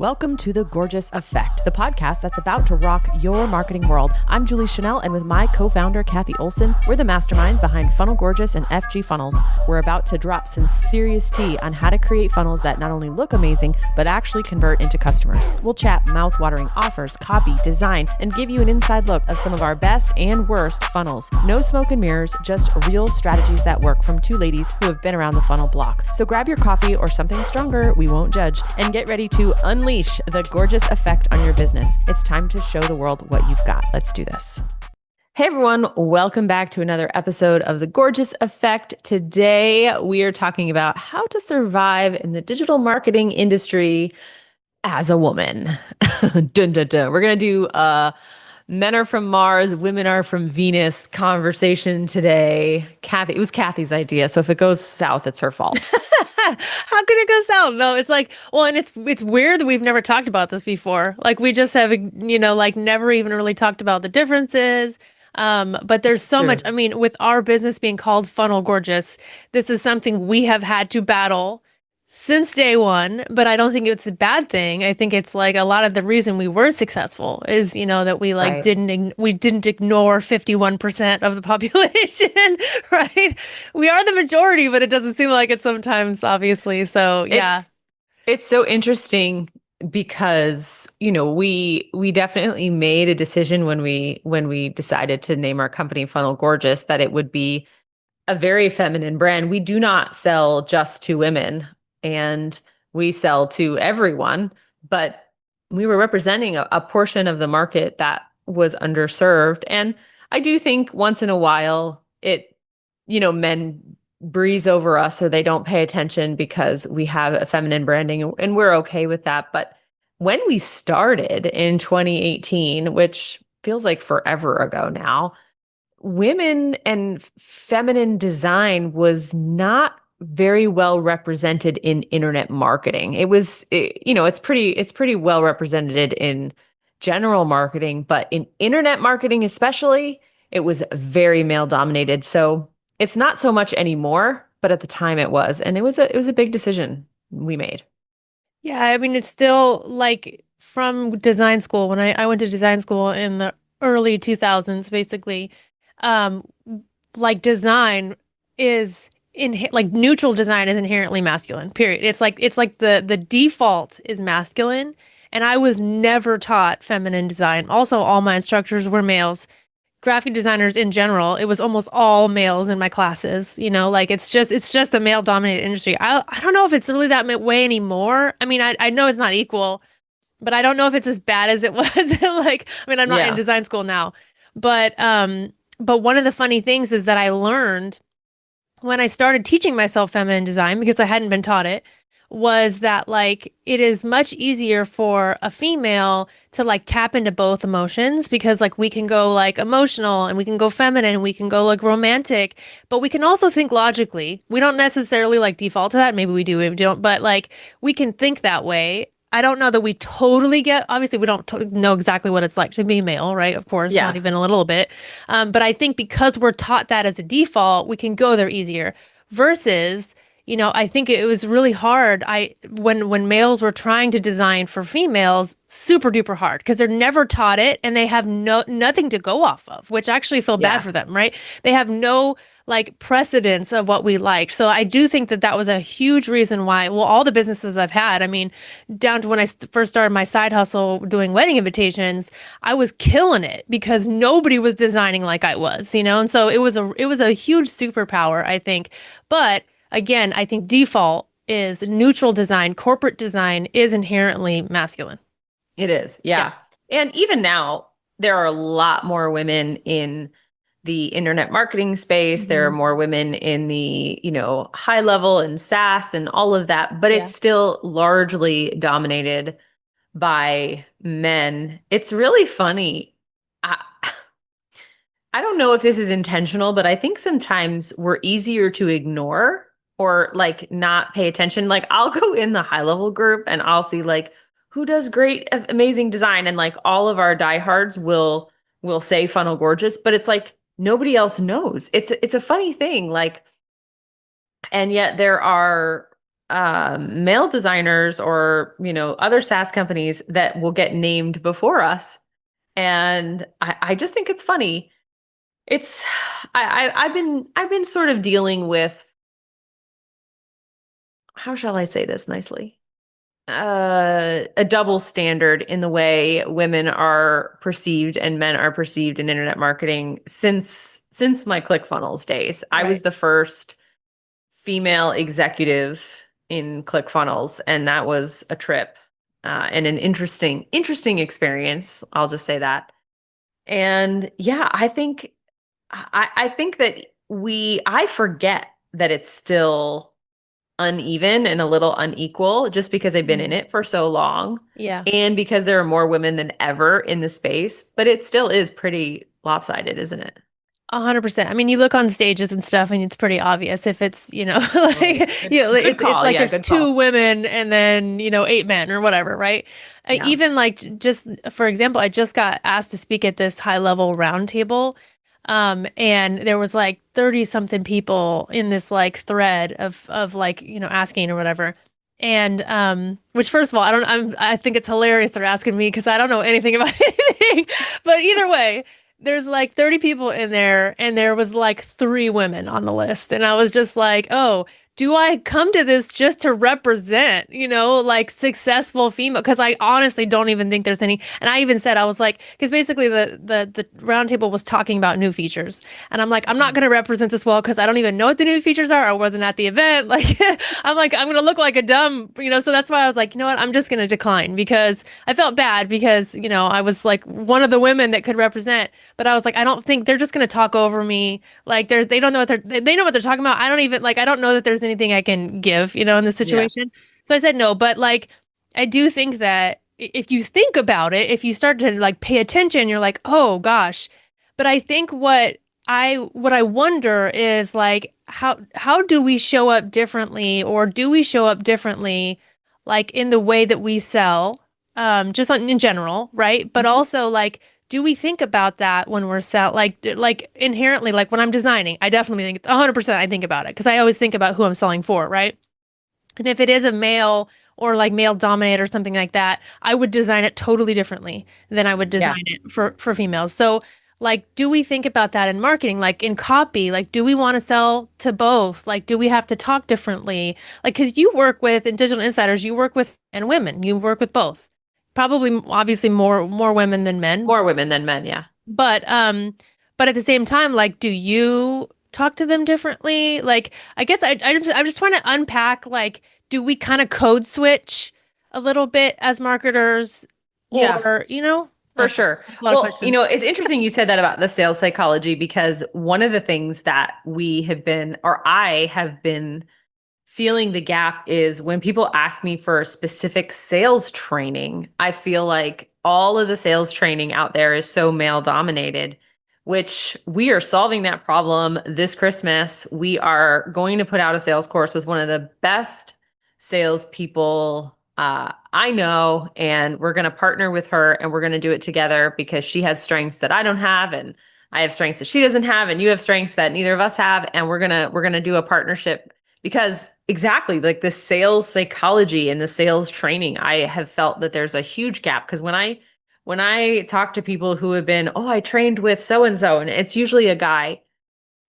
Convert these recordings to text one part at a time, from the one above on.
Welcome to The Gorgeous Effect, the podcast that's about to rock your marketing world. I'm Julie Chanel, and with my co-founder, Cathy Olson, we're the masterminds behind Funnel Gorgeous and FG Funnels. We're about to drop some serious tea on how to create funnels that not only look amazing, but actually convert into customers. We'll chat mouth-watering offers, copy, design, and give you an inside look of some of our best and worst funnels. No smoke and mirrors, just real strategies that work from two ladies who have been around the funnel block. So grab your coffee or something stronger, we won't judge, and get ready to unleash the gorgeous effect on your business. It's time to show the world what you've got. Let's do this. Hey everyone, welcome back to another episode of The Gorgeous Effect. Today we are talking about how to survive in the digital marketing industry as a woman. Dun, dun, dun. We're going to do men are from Mars, women are from Venus conversation today. Cathy, it was Cathy's idea, so if it goes south, it's her fault. How can it go south? No, it's like, well, and it's weird that we've never talked about this before. Like we just have, never even really talked about the differences. But there's so much, I mean, with our business being called Funnel Gorgeous, this is something we have had to battle since day one, but I don't think it's a bad thing. I think it's like a lot of the reason we were successful is, that we like didn't ignore 51% of the population, right? We are the majority, but it doesn't seem like it sometimes, obviously. So yeah. It's so interesting because, we definitely made a decision when we decided to name our company Funnel Gorgeous that it would be a very feminine brand. We do not sell just to women. And we sell to everyone, but we were representing a portion of the market that was underserved. And I do think once in a while men breeze over us or they don't pay attention because we have a feminine branding and we're okay with that. But when we started in 2018, which feels like forever ago now, women and feminine design was not very well represented in internet marketing. It's pretty well represented in general marketing, but in internet marketing especially, it was very male dominated. So it's not so much anymore, but at the time it was, and it was a big decision we made. Yeah, I mean, it's still like from design school. When I went to design school in the early 2000s, basically, like design is like neutral design is inherently masculine, period. It's like the default is masculine. And I was never taught feminine design. Also, all my instructors were males. Graphic designers in general, it was almost all males in my classes. Like it's just a male dominated industry. I don't know if it's really that way anymore. I mean, I know it's not equal, but I don't know if it's as bad as it was. I'm not in design school now, but one of the funny things is that I learned when I started teaching myself feminine design, because I hadn't been taught it, was that like it is much easier for a female to like tap into both emotions, because like we can go like emotional and we can go feminine and we can go like romantic, but we can also think logically. We don't necessarily like default to that. Maybe we do, maybe we don't, but like we can think that way. I don't know that we totally get, obviously we don't know exactly what it's like to be male, right? Of course, not even a little bit. But I think because we're taught that as a default, we can go there easier versus, I think it was really hard. When males were trying to design for females, super duper hard because they're never taught it and they have nothing to go off of, which I actually feel bad for them, right? They have no like precedence of what we like. So I do think that was a huge reason why, well, all the businesses I've had, I mean, down to when I first started my side hustle doing wedding invitations, I was killing it because nobody was designing like I was, and so it was a huge superpower, I think. But again, I think default is neutral design. Corporate design is inherently masculine. It is. Yeah. And even now, there are a lot more women in the internet marketing space. There are more women in the, high level and SaaS and all of that, but it's still largely dominated by men. It's really funny. I don't know if this is intentional, but I think sometimes we're easier to ignore or like not pay attention. Like I'll go in the high level group and I'll see like who does great, amazing design. And like all of our diehards will say Funnel Gorgeous, but it's like nobody else knows. It's a funny thing. Like, and yet there are male designers or, other SaaS companies that will get named before us. And I just think it's funny. It's I've been sort of dealing with, how shall I say this nicely? A double standard in the way women are perceived and men are perceived in internet marketing since my ClickFunnels days. I was Right. the first female executive in ClickFunnels, and that was a trip and an interesting experience. I'll just say that. And yeah, I think that I forget that it's still uneven and a little unequal just because I've been in Mm. it for so long Yeah. and because there are more women than ever in the space, but it still is pretty lopsided, isn't it? 100%. I mean, you look on stages and stuff, and it's pretty obvious if it's, Right. like, Good it's call. like Yeah, there's good two call. women and then, 8 men or whatever, right? Yeah. Even like just for example, I just got asked to speak at this high level roundtable, and there was like 30 something people in this like thread of like, asking or whatever. And which first of all, I think it's hilarious they're asking me because I don't know anything about anything. But either way, there's like 30 people in there and there was like 3 women on the list. And I was just like, "Oh, do I come to this just to represent, like successful female? Because I honestly don't even think there's any." And I even said, I was like, because basically the roundtable was talking about new features, and I'm like, I'm not Mhm. going to represent this well because I don't even know what the new features are. I wasn't at the event. Like, I'm like, I'm going to look like a dumb, So that's why I was like, you know what? I'm just going to decline because I felt bad because I was like one of the women that could represent, but I was like, I don't think they're just going to talk over me. Like they don't know what they know what they're talking about. I don't even like I don't know that there's anything I can give, in this Yeah. situation. So I said no, but like I do think that if you think about it, if you start to like pay attention, you're like, "Oh gosh." But I think what I wonder is like how do we show up differently or do we show up differently like in the way that we sell just in general, right? But Mhm. also like do we think about that when we're sell like inherently like when I'm designing, I definitely think 100% I think about it because I always think about who I'm selling for, right? And if it is a male or like male dominated or something like that, I would design it totally differently than I would Yeah. design it for females. So like, do we think about that in marketing? Like in copy, like, do we want to sell to both? Like, do we have to talk differently? Like, because you work with in Digital Insiders, you work with and women, you work with both. Probably, obviously, more women than men, More women than men. Yeah. but but at the same time, like, do you talk to them differently? Like, I guess I'm just trying to unpack like, do we kind of code switch a little bit as marketers, Yeah. or I For don't know, sure. a lot of Well, questions. it's interesting you said that about the sales psychology because one of the things that we have been, or I have been feeling the gap is when people ask me for specific sales training, I feel like all of the sales training out there is so male dominated, which we are solving that problem this Christmas. We are going to put out a sales course with one of the best salespeople I know, and we're going to partner with her and we're going to do it together because she has strengths that I don't have, and I have strengths that she doesn't have, and you have strengths that neither of us have, and we're gonna do a partnership because exactly like the sales psychology and the sales training, I have felt that there's a huge gap because when I talk to people who have been, oh, I trained with so and it's usually a guy,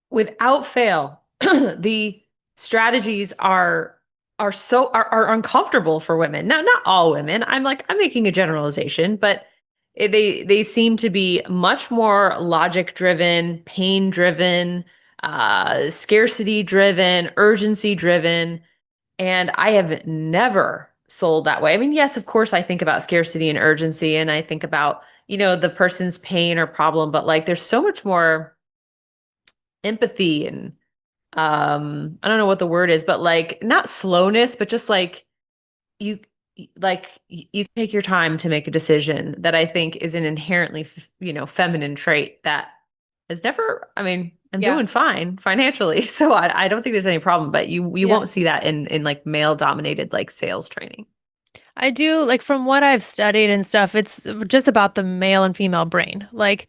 without fail, the strategies are uncomfortable for women. Now, not all women. I'm making a generalization, but they seem to be much more logic driven, pain driven, scarcity driven, urgency driven, and I have never sold that way. I mean, yes, of course, I think about scarcity and urgency, and I think about the person's pain or problem, but like there's so much more empathy and I don't know what the word is, but like not slowness, but just like you you take your time to make a decision that I think is an inherently feminine trait that has never, I mean, I'm Yeah. doing fine financially, so I don't think there's any problem, but you Yeah. won't see that in like male dominated like sales training. I do like from what I've studied and stuff, it's just about the male and female brain. Like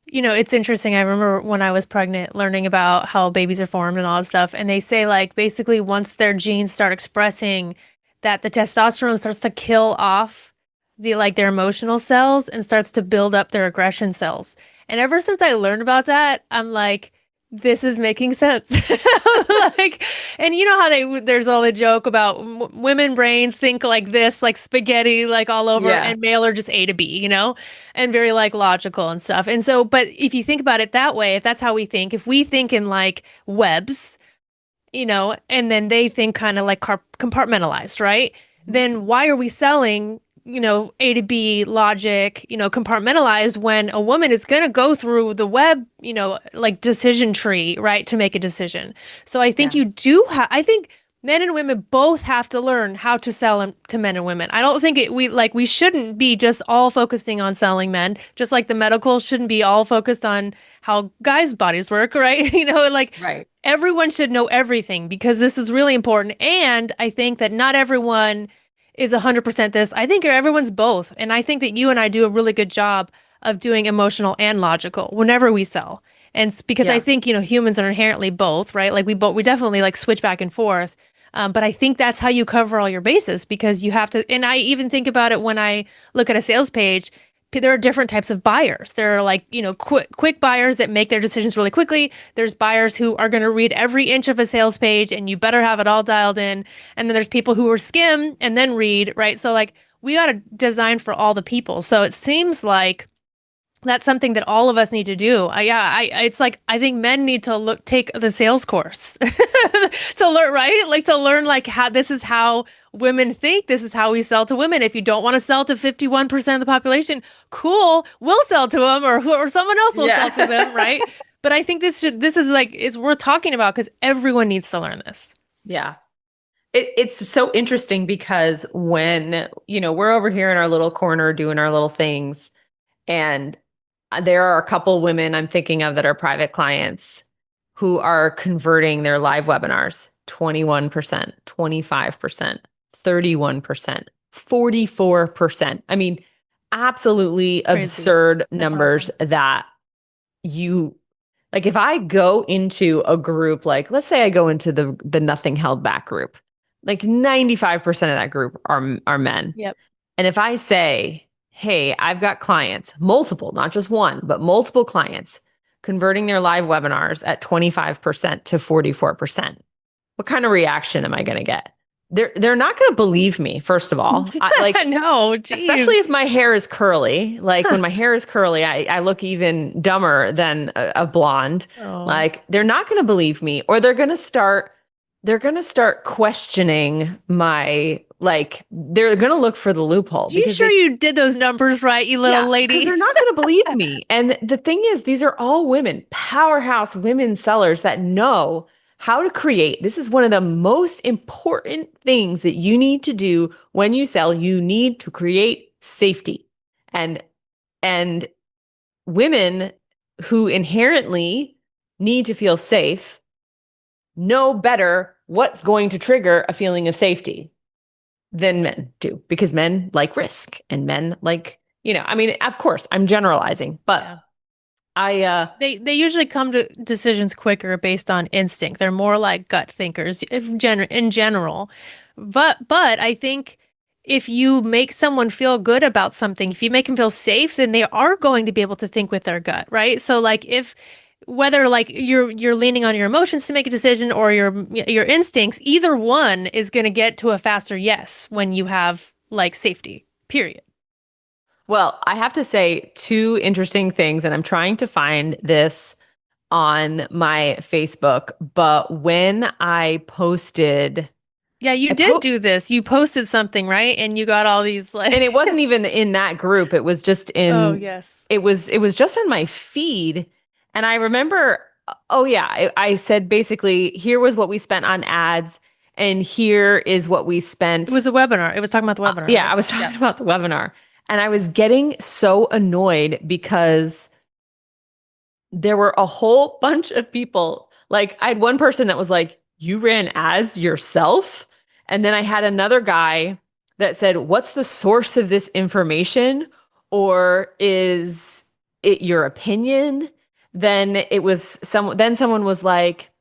It's interesting. I remember when I was pregnant learning about how babies are formed and all that stuff. And they say, like, basically, once their genes start expressing that, the testosterone starts to kill off their emotional cells and starts to build up their aggression cells. And ever since I learned about that, I'm like, this is making sense. Like, and you know how there's all the joke about women brains think like this, like spaghetti, like all over, Yeah. and male are just A to B, and very like logical and stuff. And so, but if you think about it that way, if that's how we think, if we think in like webs, and then they think kind of like compartmentalized, right? Then why are we selling, A to B logic, compartmentalized when a woman is going to go through the web, like decision tree, right, to make a decision? So I think Yeah. you do have, I think men and women both have to learn how to sell to men and women. I don't think we shouldn't be just all focusing on selling men, just like the medical shouldn't be all focused on how guys' bodies work, right? Like Right. everyone should know everything because this is really important. And I think that not everyone is 100% this. I think everyone's both. And I think that you and I do a really good job of doing emotional and logical whenever we sell. And because I Yeah. think, humans are inherently both, right? Like we definitely like switch back and forth. But I think that's how you cover all your bases because you have to. And I even think about it when I look at a sales page. There are different types of buyers. There are like, quick buyers that make their decisions really quickly. There's buyers who are going to read every inch of a sales page and you better have it all dialed in. And then there's people who are skim and then read, right? So like we got to design for all the people. So it seems like that's something that all of us need to do. It's like I think men need to take the sales course to learn, right? Like to learn like how this is how women think. This is how we sell to women. If you don't want to sell to 51% of the population, cool, we'll sell to them, or someone else will sell to them, Yeah. right? But I think this is like it's worth talking about because everyone needs to learn this. Yeah. It's so interesting because when, we're over here in our little corner doing our little things, and there are a couple women I'm thinking of that are private clients who are converting their live webinars 21%, 25%, 31%, 44%. I mean, absolutely Crazy. absurd That's numbers awesome. that you like if I go into a group, like let's say I go into the nothing held back group, like 95% of that group are men. Yep. And if I say, hey, I've got clients, multiple, not just one, but multiple clients converting their live webinars at 25% to 44%, what kind of reaction am I going to get? They're not going to believe me, first of all. No, geez. Especially if my hair is curly. Like when my hair is curly, I look even dumber than a blonde. Oh. Like they're not going to believe me, or they're going to start questioning my, like they're going to look for the loophole You because sure you did those numbers right, you little yeah, because lady? they're not going to believe me. And the thing is, these are all women, powerhouse women sellers that know how to create. This is one of the most important things that you need to do when you sell. You need to create safety. And and women who inherently need to feel safe know better what's going to trigger a feeling of safety than men do because men like risk and men like, I mean, of course, I'm generalizing, but Yeah. I, They usually come to decisions quicker based on instinct. They're more like gut thinkers in general. But I think if you make someone feel good about something, if you make them feel safe, then they are going to be able to think with their gut, right? So like if whether like you're leaning on your emotions to make a decision or your instincts, either one is going to get to a faster yes when you have like safety. Period. well, I have to say two interesting things, and I'm trying to find this on my Facebook, but when Yeah, you I did po do this. You posted something, right? And you got all these like and it wasn't even in that group. It was just Oh, in yes. it was just on my feed. And I remember, oh yeah, I said basically, here was what we spent on ads, and here is what we It spent. was a webinar. It was talking about the webinar, Yeah, I right? was Yeah. talking about the webinar. And I was getting so annoyed because there were a whole bunch of people. Like I had one person that was like, "You ran ads yourself?" And then I had another guy that said, "What's the source of this information?" Or is it your opinion? Then someone was like,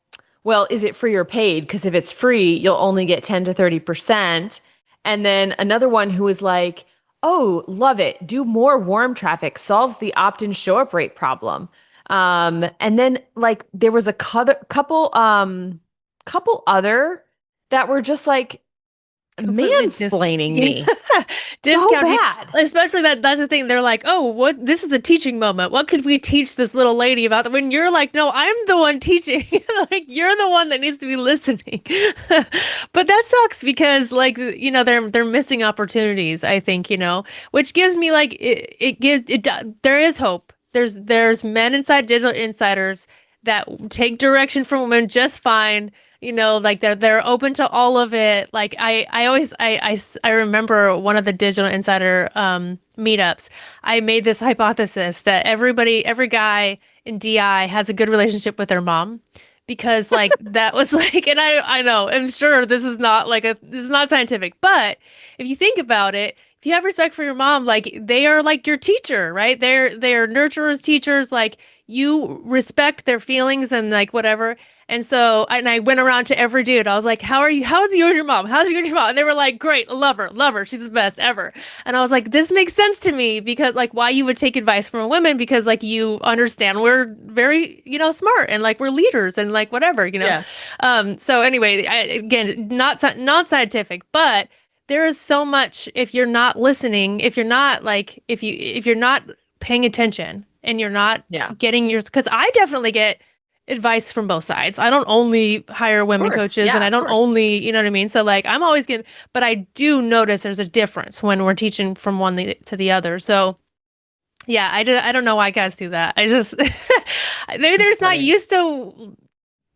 well, is it free or paid? Because if it's free, you'll only get 10 to 30%. And then another one who was like, oh, love it. Do more warm traffic, solves the opt-in show up rate problem. And then like there was a couple other that were just like Completely mansplaining yeah. me so Discounting. bad. Especially that's the thing. They're like, "Oh, what this is a teaching moment. What could we teach this little lady about?" When you're like, "No, I'm the one teaching." Like you're the one that needs to be listening. But that sucks because like they're missing opportunities, I think, which gives me like it gives there is hope. There's men inside digital insiders that take direction from women just fine. Like they're open to all of it. Like I always I remember one of the Digital Insider meetups. I made this hypothesis that every guy in DI has a good relationship with their mom because like that was like, and I know I'm sure this is not scientific, but if you think about it, if you have respect for your mom, like they are like your teacher, right? They're nurturers, teachers, like you respect their feelings and like whatever. And so, and I went around to every dude. I was like, "How are you? How's you and your mom? How's you and your mom?" And they were like, "Great, love her. She's the best ever." And I was like, "This makes sense to me because like why you would take advice from a woman because like you understand we're very smart and like we're leaders and like whatever. Yeah. So anyway, again, not scientific, but there is so much if you're not listening, if you're not like if you're not paying attention and you're not Yeah. Of getting yours because I definitely get advice from both sides. I don't only hire women course. coaches and Yeah, I of don't course. only, you know what I mean? So like I'm always getting, but I do notice there's a difference when we're teaching from one to the other. So yeah, I don't know why guys do that. I just maybe It's funny.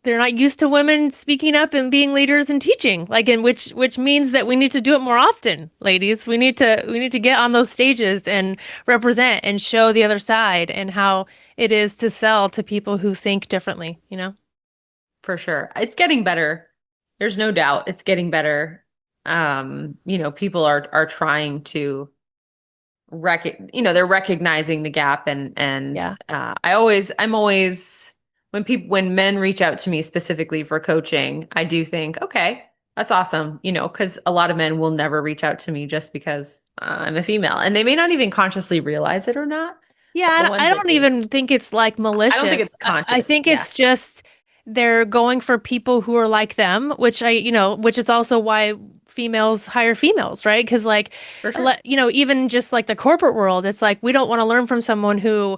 they're not used to women speaking up and being leaders and teaching. Like in which means that we need to do it more often, ladies. We need to get on those stages and represent and show the other side and how it is to sell to people who think differently. For sure. It's getting better. There's no doubt it's getting better. People are trying to they're recognizing the gap and Yeah. I'm always when men reach out to me specifically for coaching, I do think, okay, that's awesome, because a lot of men will never reach out to me just because I'm a female, and they may not even consciously realize it or not, but Yeah, the I ones that don't do, even think it's like I don't think malicious. it's I conscious. think Yeah, it's just they're going for people who are like them, which is also why females hire females, right? Because like, for sure. even just like the corporate world, it's like we don't want to learn from someone who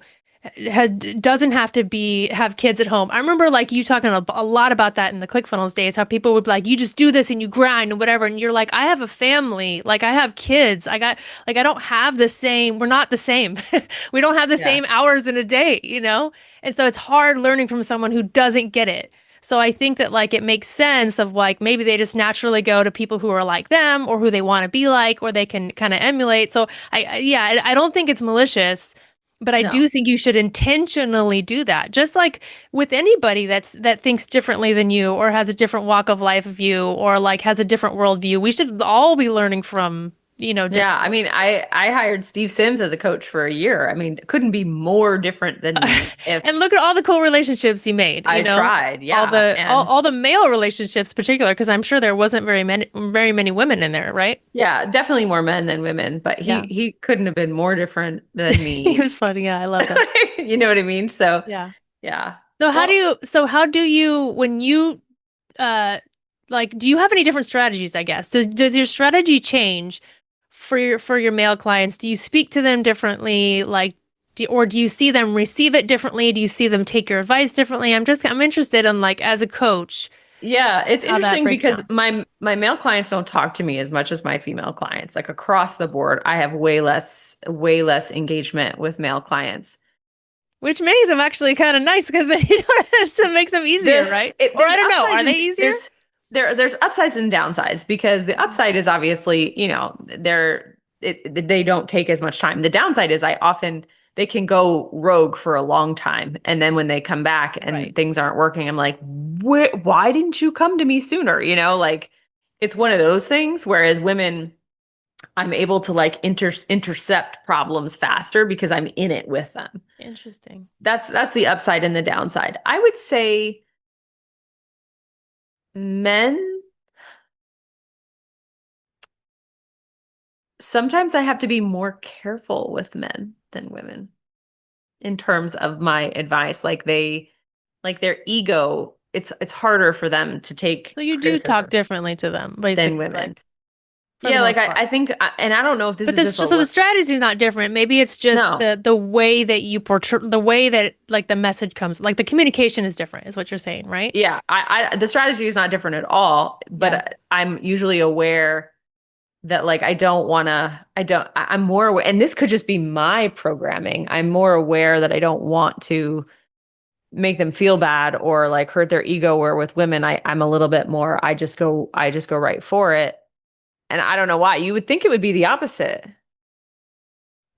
has doesn't have to have kids at home. I remember like you talking a lot about that in the ClickFunnels days, how people would be like, you just do this and you grind and whatever, and you're like, I have a family, like I have kids, I don't have the same, we're not the same, we don't have the Yeah. same hours in a day. And so it's hard learning from someone who doesn't get it. So I think that like it makes sense of like maybe they just naturally go to people who are like them or who they want to be like or they can kind of emulate. So yeah, I don't think it's malicious. But I No. do think you should intentionally do that. Just like with anybody that thinks differently than you or has a different walk of life of you or like has a different worldview. We should all be learning from, Yeah, different I mean, people. I hired Steve Sims as a coach for a year. I mean, couldn't be more different than me if And look at all the cool relationships you made, I tried. all Yeah, the and all the male relationships particular, because I'm sure there wasn't very many women in there, right? yeah, definitely more men than women, but he Yeah. he couldn't have been more different than He me. was funny. Yeah, I love that. You know what I mean? So, Yeah. yeah. So Well, how do you when you uh like do you have any different strategies, I guess? Does your strategy change for your male clients? Do you speak to them differently? Like or do you see them receive it differently? Do you see them take your advice differently? I'm interested in like as a coach, yeah, it's how that interesting breaks because down. my male clients don't talk to me as much as my female clients. Like across the board, I have way less engagement with male clients. Which makes them actually kind of nice because it makes them easier, right? Or There's I don't know, upsides are they and easier? there's upsides and downsides because the Mhm. upside is obviously, they don't take as much time. The downside is they can go rogue for a long time, and then when they come back and Right. things aren't working, I'm like, why didn't you come to me sooner? Like it's one of those things. Whereas women, I'm able to like intercept problems faster because I'm in it with them. Interesting. That's the upside and the downside. I would say men, sometimes I have to be more careful with men than women in terms of my advice. Like their ego, it's harder for them to take So you do talk criticism differently to them, than basically, women. like for the Yeah, like most part. I think, and I don't know if this But is this just a so the strategy is not different. Maybe it's just no. the way that you portray the way that like the message comes, like the communication is different, is what you're saying, right? Yeah, the strategy is not different at all, Yeah. but I'm usually aware that like I'm more aware, and this could just be my programming. I'm more aware that I don't want to make them feel bad or like hurt their ego, where with women I'm a little bit more I just go right for it. And I don't know why. You would think it would be the opposite.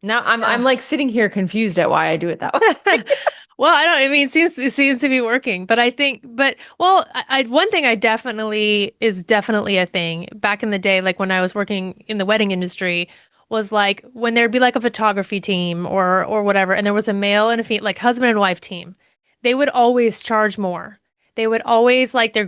Now I'm Yeah. like sitting here confused at why I do it that way. Well, I don't, I mean, it seems to be working, but I think, but well, one thing I definitely is definitely a thing back in the day, like when I was working in the wedding industry, was like when there'd be like a photography team or whatever, and there was a male and a female, like husband and wife team, they would always charge more. They would always like their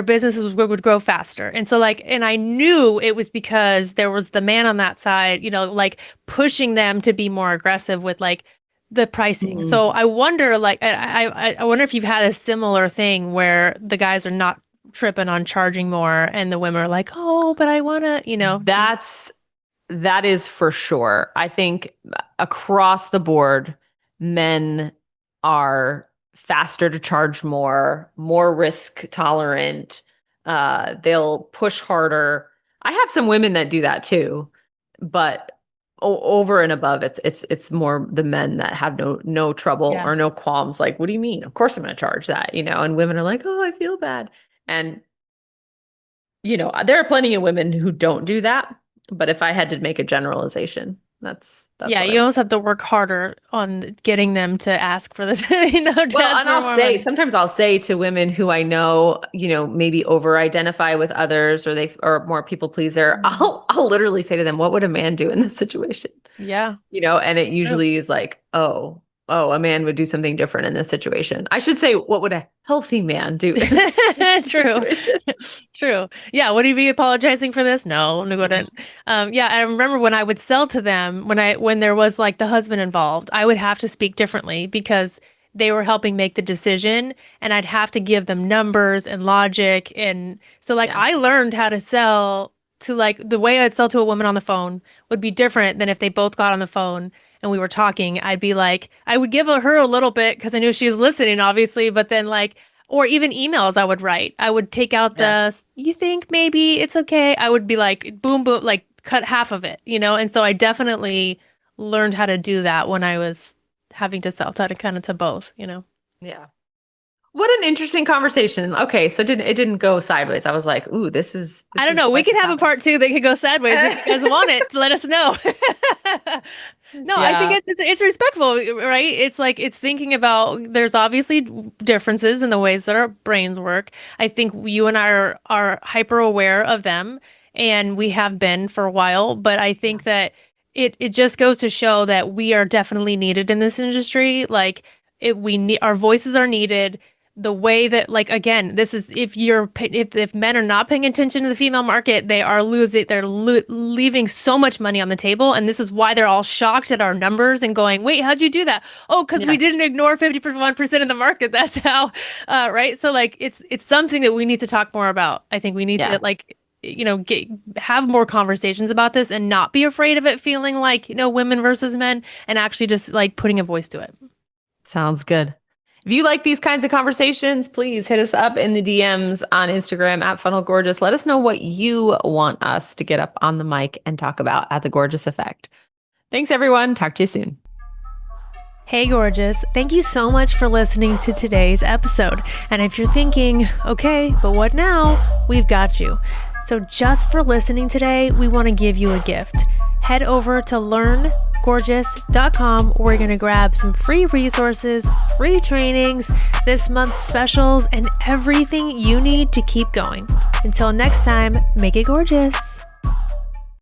businesses would grow faster. And so like, and I knew it was because there was the man on that side, like pushing them to be more aggressive with like the pricing. So Mm. I wonder, like, I wonder if you've had a similar thing where the guys are not tripping on charging more, and the women are like, "Oh, but I wanna," That's that is for sure. I think across the board, men are faster to charge more risk tolerant. They'll push harder. I have some women that do that too, but over and above, it's more the men that have no trouble Yeah. or no qualms. Like, what do you mean? Of course I'm going to charge that, And women are like, oh, I feel bad. And there are plenty of women who don't do that. But if I had to make a generalization, that's Yeah, what I you would. almost have to work harder on getting them to ask for this, to Well, ask and for more money. sometimes I'll say to women who I know, maybe over identify with others or they or more people pleaser, Mhm. I'll literally say to them, what would a man do in this situation? Yeah, And it true. usually is like, oh, a man would do something different in this situation. I should say, what would a healthy man do in this True. situation? True. Yeah. Would he be apologizing for this? No, he wouldn't. Yeah, I remember when I would sell to them, when there was like the husband involved, I would have to speak differently because they were helping make the decision, and I'd have to give them numbers and logic. And so like Yeah. I learned how to sell to like the way I'd sell to a woman on the phone would be different than if they both got on the phone and we were talking. I'd be like, I would give her a little bit because I knew she was listening, obviously, but then like or even emails I would write. I would take out Yeah. you think maybe it's okay. I would be like, boom, boom, like cut half of it. And so I definitely learned how to do that when I was having to sell to kind of to both. Yeah. What an interesting conversation. Okay, so it didn't go sideways. I was like, ooh, this is I this don't is know. We quite could the have a topic. part two that could go sideways. If you guys want it, let us know. No, I think Yeah. it's respectful, right? It's like it's thinking about there's obviously differences in the ways that our brains work. I think you and I are hyper aware of them, and we have been for a while, but I Yeah. think that it just goes to show that we are definitely needed in this industry. Like we need our voices are needed. The way that like again, this is if men are not paying attention to the female market, they are losing they're leaving so much money on the table, and this is why they're all shocked at our numbers and going, "Wait, how'd you do that?" Oh, because we Yeah. didn't ignore 51% of the market. That's how, right? So like it's something that we need to talk more about. I think we need to Yeah. like have more conversations about this and not be afraid of it feeling like women versus men, and actually just like putting a voice to it. Sounds good. If you like these kinds of conversations, please hit us up in the DMs on Instagram at Funnel Gorgeous. Let us know what you want us to get up on the mic and talk about at the Gorgeous Effect. Thanks, everyone. Talk to you soon. Hey, gorgeous. Thank you so much for listening to today's episode. And if you're thinking, okay, but what now? We've got you. So just for listening today, we want to give you a gift. Head over to learngorgeous.com. We're going to grab some free resources, free trainings, this month's specials, and everything you need to keep going. Until next time, make it gorgeous.